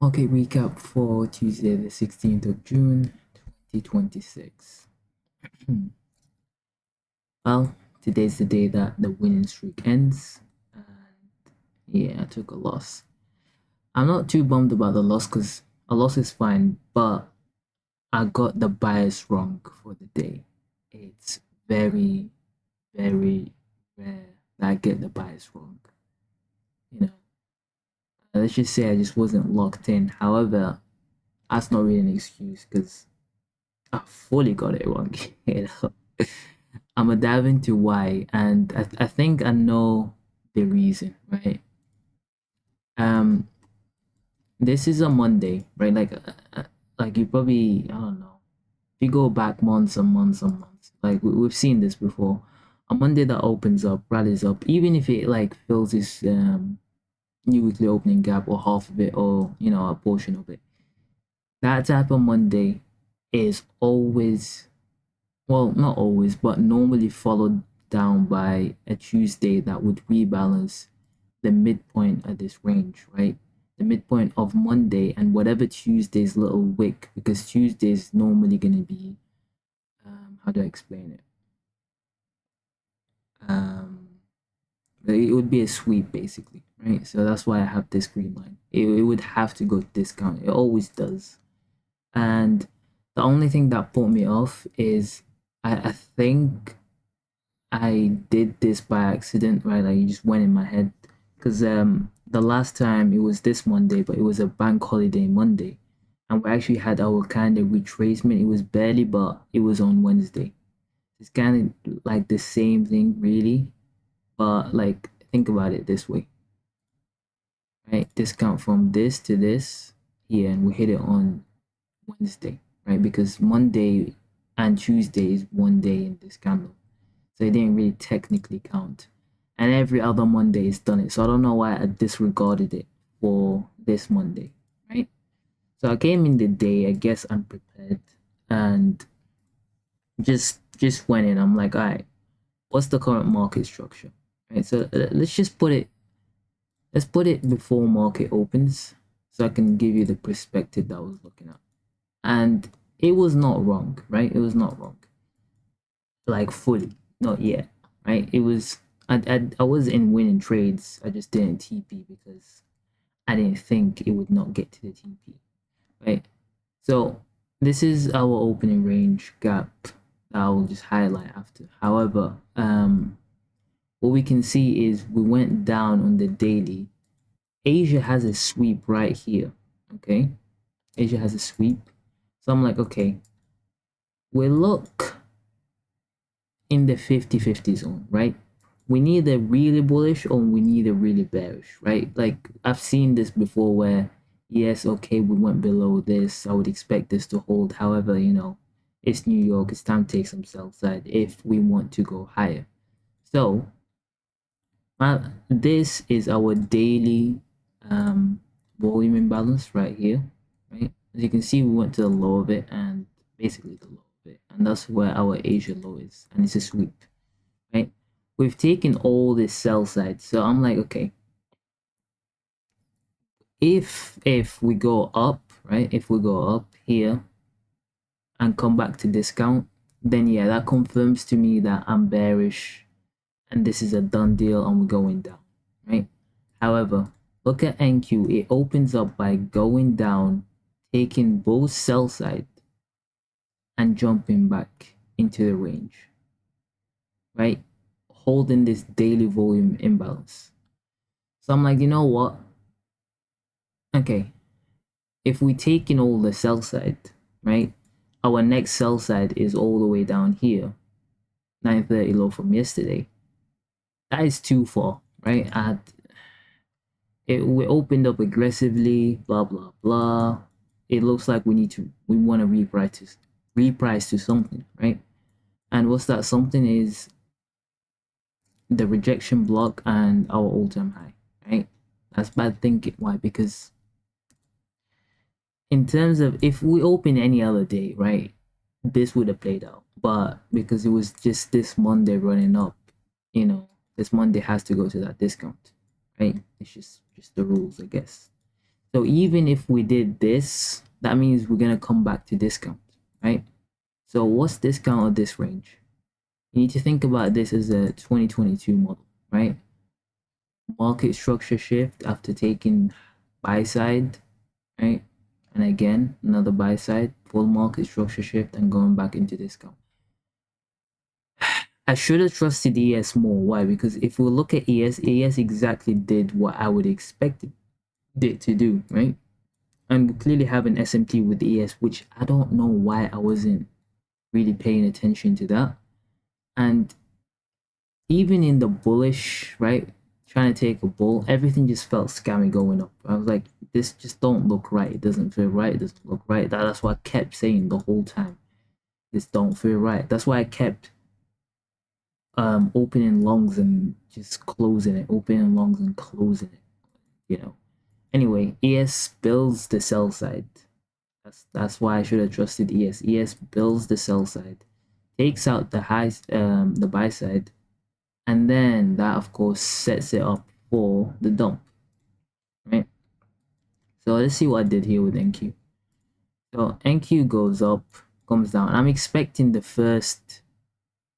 Okay, recap for Tuesday, the 16th of June, 2026. Well, today's the day that the winning streak ends. And yeah, I took a loss. I'm not too bummed about the loss because a loss is fine, but I got the bias wrong for the day. It's very, very rare that I get the bias wrong. You know, let's just say I just wasn't locked in. However, that's not really an excuse because I fully got it wrong. You know, I'm gonna dive into why, and I think I know the reason, right? Um, this is a Monday, right? Like you probably, I don't know. If you go back months and months and months, like we've seen this before. A Monday that opens up, rallies up, even if it like fills this new weekly opening gap or half of it or a portion of it. That type of Monday is always, well, not always, but normally followed down by a Tuesday that would rebalance the midpoint of this range, right? The midpoint of Monday and whatever Tuesday's little wick, because Tuesday is normally going to be, how do I explain it? Um, it would be a sweep basically, right? So that's why I have this green line. It would have to go discount. It always does. And the only thing that put me off is I think I did this by accident, right? Like it just went in my head because the last time it was this Monday, but it was a bank holiday Monday, and we actually had our kind of retracement. It was barely, but it was on Wednesday. It's kind of like the same thing, really. But like think about it this way, right? Discount from this to this here, and we hit it on Wednesday, right? Because Monday and Tuesday is one day in this candle. So it didn't really technically count. And every other Monday it's done it. So I don't know why I disregarded it for this Monday, right? So I came in the day, I guess unprepared, and just went in. I'm like, all right, what's the current market structure, right? So let's put it before market opens, so I can give you the perspective that I was looking at, and it was not wrong, right? It was not wrong, like fully, not yet, right? It was I was in winning trades. I just didn't TP because I didn't think it would not get to the TP, right? So this is our opening range gap that I will just highlight after. However, what we can see is we went down on the daily. Asia has a sweep right here, okay? Asia has a sweep. So I'm like, okay, we look in the 50-50 zone, right? We need a really bullish or we need a really bearish, right? Like I've seen this before where yes, okay, we went below this. I would expect this to hold. However, it's New York. It's time to take some sell side if we want to go higher. So this is our daily volume imbalance right here, right? As you can see, we went to the low of it and basically the low of it, and that's where our Asia low is, and it's a sweep, right? We've taken all this sell side, so I'm like, okay, if we go up, right? If we go up here and come back to discount, then yeah, that confirms to me that I'm bearish and this is a done deal and we're going down, right? However, look at NQ. It opens up by going down, taking both sell side and jumping back into the range, right? Holding this daily volume imbalance. So I'm like, you know what? Okay, if we take in all the sell side, right? Our next sell side is all the way down here, 930 low from yesterday. That is too far, right? We opened up aggressively, blah blah blah. It looks like we want to reprice to something, right? And what's that something is the rejection block and our all-time high, right? That's bad thinking. Why? Because in terms of if we open any other day, right, this would have played out. But because it was just this Monday running up, this Monday has to go to that discount, right? It's just the rules, I guess. So even if we did this, that means we're gonna come back to discount, right? So what's discount of this range? You need to think about this as a 2022 model, right? Market structure shift after taking buy side, right? And again, another buy side, full market structure shift and going back into discount. I should have trusted ES more. Why? Because if we look at ES exactly did what I would expect it to do, right? And we clearly have an SMT with ES, which I don't know why I wasn't really paying attention to that. And even in the bullish, right, trying to take a bull, everything just felt scammy going up. I was like, this just don't look right. It doesn't feel right. It doesn't look right. That's what I kept saying the whole time. This don't feel right. That's why I kept opening longs and just closing it, opening longs and closing it, you know. Anyway, ES builds the sell side. That's why I should have trusted ES. ES builds the sell side, takes out the buy side, and then that of course sets it up for the dump, right? So let's see what I did here with NQ. So NQ goes up, comes down. I'm expecting the first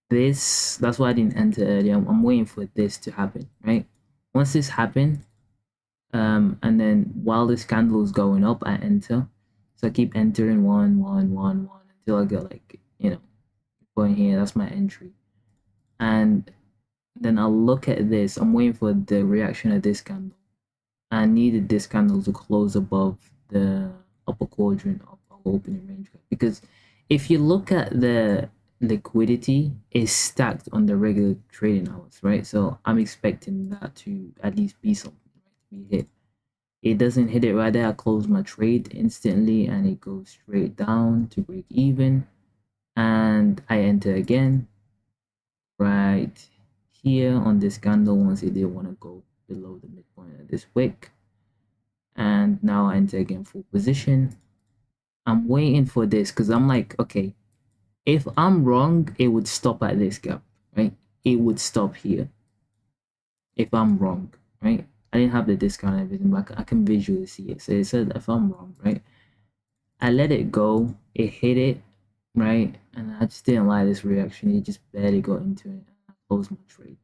this. That's why I didn't enter earlier. I'm waiting for this to happen, right? Once this happened, and then while this candle is going up, I enter. So I keep entering one until I get like, going here. That's my entry. And then I'll look at this. I'm waiting for the reaction of this candle. I needed this candle to close above the upper quadrant of our opening range, because if you look at the liquidity, is stacked on the regular trading hours, right? So I'm expecting that to at least be something, right, to be hit. It doesn't hit it right there. I close my trade instantly and it goes straight down to break even. And I enter again right here on this candle once it did want to go below the midpoint of this wick. And now I enter again full position. I'm waiting for this because I'm like, okay, if I'm wrong, it would stop at this gap, right? It would stop here if I'm wrong, right? I didn't have the discount and everything, but I can visually see it. So it said if I'm wrong, right? I let it go. It hit it, right? And I just didn't like this reaction. It just barely got into it. I closed my trade.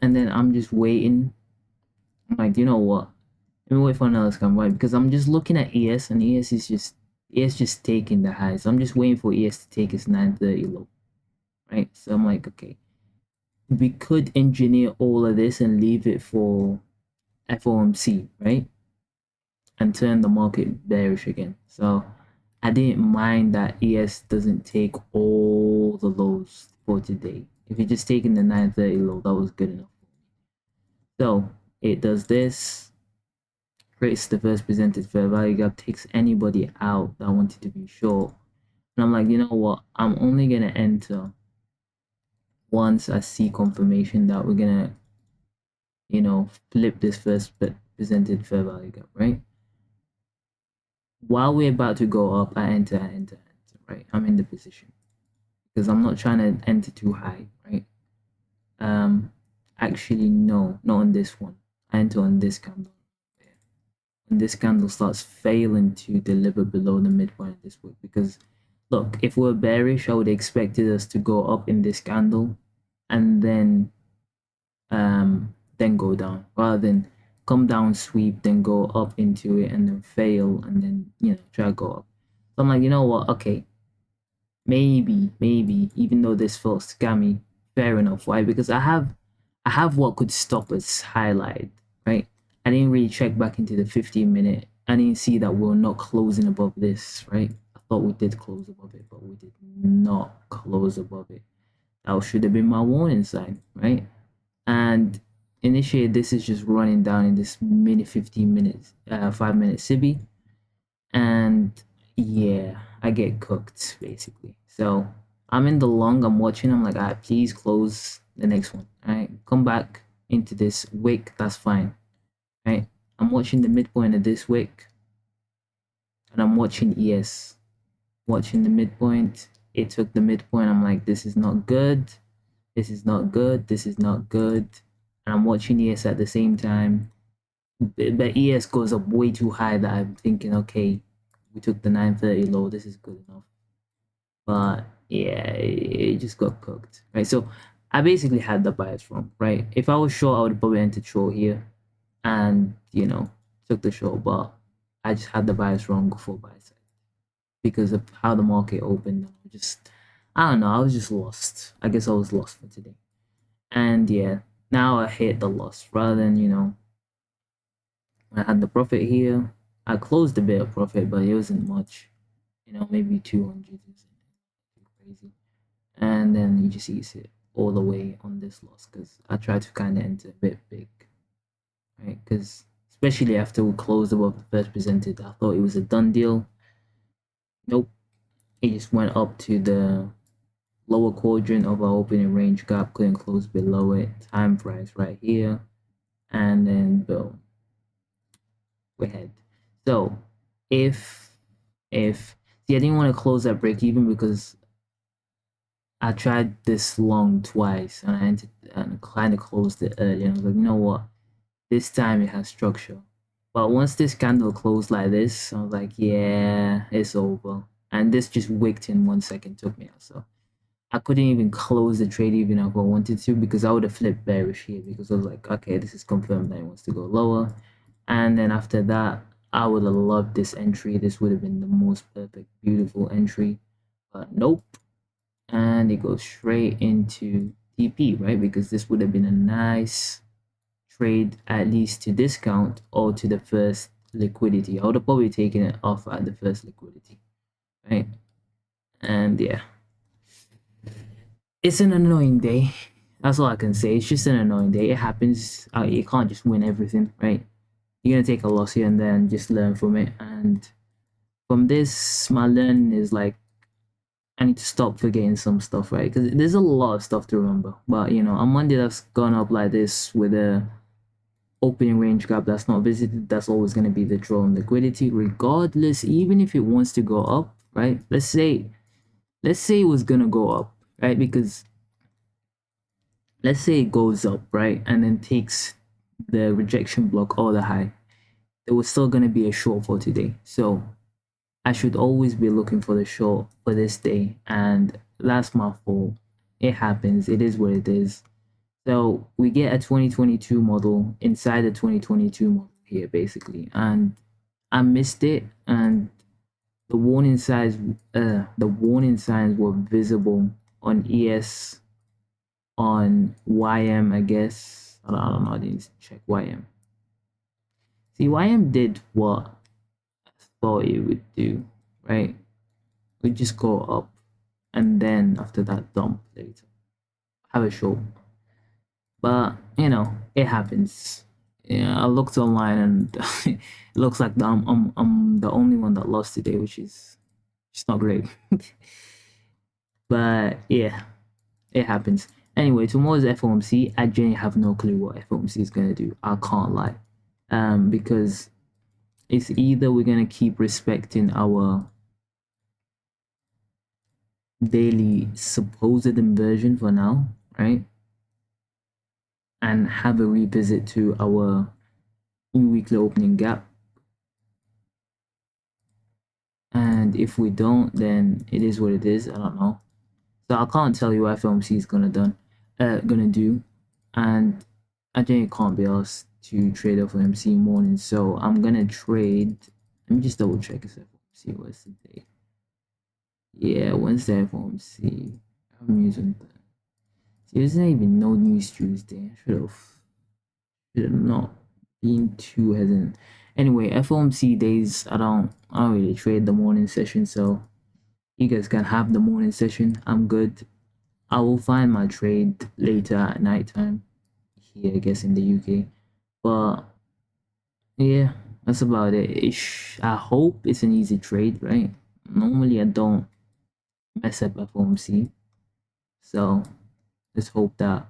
And then I'm just waiting. I'm like, you know what? Let me wait for another scam. Why? Because I'm just looking at ES and ES just taking the highs. So I'm just waiting for ES to take its 930 low. Right? So I'm like, okay. We could engineer all of this and leave it for FOMC, right? And turn the market bearish again. So I didn't mind that ES doesn't take all the lows for today. If you're just taking the 930 low, that was good enough. So it does this, creates the first presented fair value gap, takes anybody out that wanted to be short. And I'm like, you know what? I'm only gonna enter once I see confirmation that we're gonna, flip this first presented fair value gap, right? While we're about to go up, I enter, right? I'm in the position because I'm not trying to enter too high, right? Actually, no, not on this one. I enter on this candle. When this candle starts failing to deliver below the midpoint of this wick, because look, if we're bearish, I would expected us to go up in this candle and then go down, rather than come down, sweep, then go up into it and then fail and then try to go up. So I'm like, you know what? Okay, maybe, even though this felt scammy, fair enough. Why? Because I have what could stop us highlight, right? I didn't really check back into the 15-minute. I didn't see that we're not closing above this, right? I thought we did close above it, but we did not close above it. That should have been my warning sign, right? And initially, this is just running down in this mini 15 minutes, 5-minute SIBI. And yeah, I get cooked basically. So I'm in the long, I'm watching, I'm like, all right, please close the next one. All right, come back into this wick, that's fine. Right, I'm watching the midpoint of this wick and I'm watching ES, watching the midpoint. It took the midpoint. I'm like, this is not good, this is not good, this is not good. And I'm watching ES at the same time. but ES goes up way too high that I'm thinking, okay, we took the 930 low, this is good enough. But yeah, it just got cooked, right? So I basically had the bias wrong, right? If I was sure, I would probably enter short here and, took the short, but I just had the bias wrong for buy side because of how the market opened. I don't know, I was just lost. I guess I was lost for today. And yeah, now I hit the loss rather than, I had the profit here. I closed a bit of profit, but it wasn't much, maybe 200 is crazy. And then you just ease it all the way on this loss because I tried to kind of enter a bit big, right? Because especially after we closed above the first presented, I thought it was a done deal. Nope, it just went up to the lower quadrant of our opening range gap, couldn't close below it. Time price right here, and then boom, we head. So if see, I didn't want to close that break even because I tried this long twice and I entered and kind of closed it early. And I was like, you know what? This time it has structure. But once this candle closed like this, I was like, yeah, it's over. And this just wicked in 1 second, took me out. So I couldn't even close the trade even if I wanted to because I would have flipped bearish here because I was like, okay, this is confirmed that it wants to go lower. And then after that, I would have loved this entry. This would have been the most perfect, beautiful entry. But nope. And it goes straight into TP, right? Because this would have been a nice trade at least to discount or to the first liquidity. I would have probably taken it off at the first liquidity, right? And yeah, it's an annoying day. That's all I can say. It's just an annoying day. It happens. You can't just win everything, right? You're gonna take a loss here and then just learn from it. And from this, my learning is like I need to stop forgetting some stuff, right? Because there's a lot of stuff to remember. But on Monday that's gone up like this with a opening range gap that's not visited, that's always going to be the draw on liquidity, regardless, even if it wants to go up, right? Let's say it was gonna go up, right? Because let's say it goes up, right, and then takes the rejection block or the high, there was still gonna be a short for today. So I should always be looking for the short for this day, and that's my fault. It happens. It is what it is. So we get a 2022 model inside the 2022 model here, basically, and I missed it, and the warning signs were visible on ES, on YM, I guess. I don't know. I didn't check YM. See, YM did what I thought it would do, right? We just go up, and then after that, dump later. Have a show. But it happens. Yeah, I looked online and it looks like I'm the only one that lost today, which is just not great. But yeah, it happens. Anyway, tomorrow's FOMC. I genuinely have no clue what FOMC is gonna do. I can't lie, because it's either we're gonna keep respecting our daily supposed inversion for now, right, and have a revisit to our weekly opening gap, and if we don't, then it is what it is. I don't know. So I can't tell you what FOMC is gonna do, and I think it can't be asked to trade FOMC morning. So I'm gonna trade. Let me just double check if FOMC was today. Yeah, Wednesday FOMC. I'm using that. See, there's not even no news Tuesday. I should have not been too hesitant. Anyway, FOMC days. I don't really trade the morning session, so you guys can have the morning session. I'm good. I will find my trade later at nighttime here, I guess, in the UK. But yeah, that's about it. I hope it's an easy trade, right? Normally, I don't mess up FOMC, so let's hope that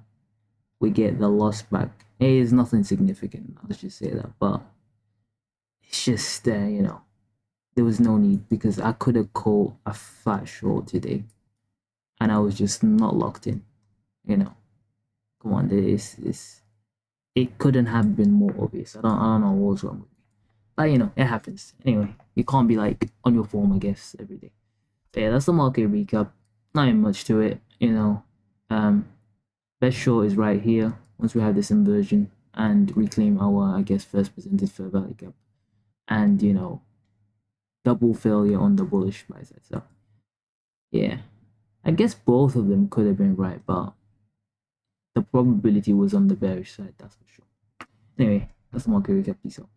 we get the loss back. It is nothing significant. Let's just say that, but it's just there was no need because I could have called a fat short today, and I was just not locked in. Come on, this it couldn't have been more obvious. I don't know what was wrong with me. But it happens. Anyway, you can't be like on your form, I guess, every day. So yeah, that's the market recap. Not much to it, best short is right here once we have this inversion and reclaim our, I guess, first presented fair value gap. And double failure on the bullish buy side. So yeah, I guess both of them could have been right, but the probability was on the bearish side, that's for sure. Anyway, that's the market recap. Peace out.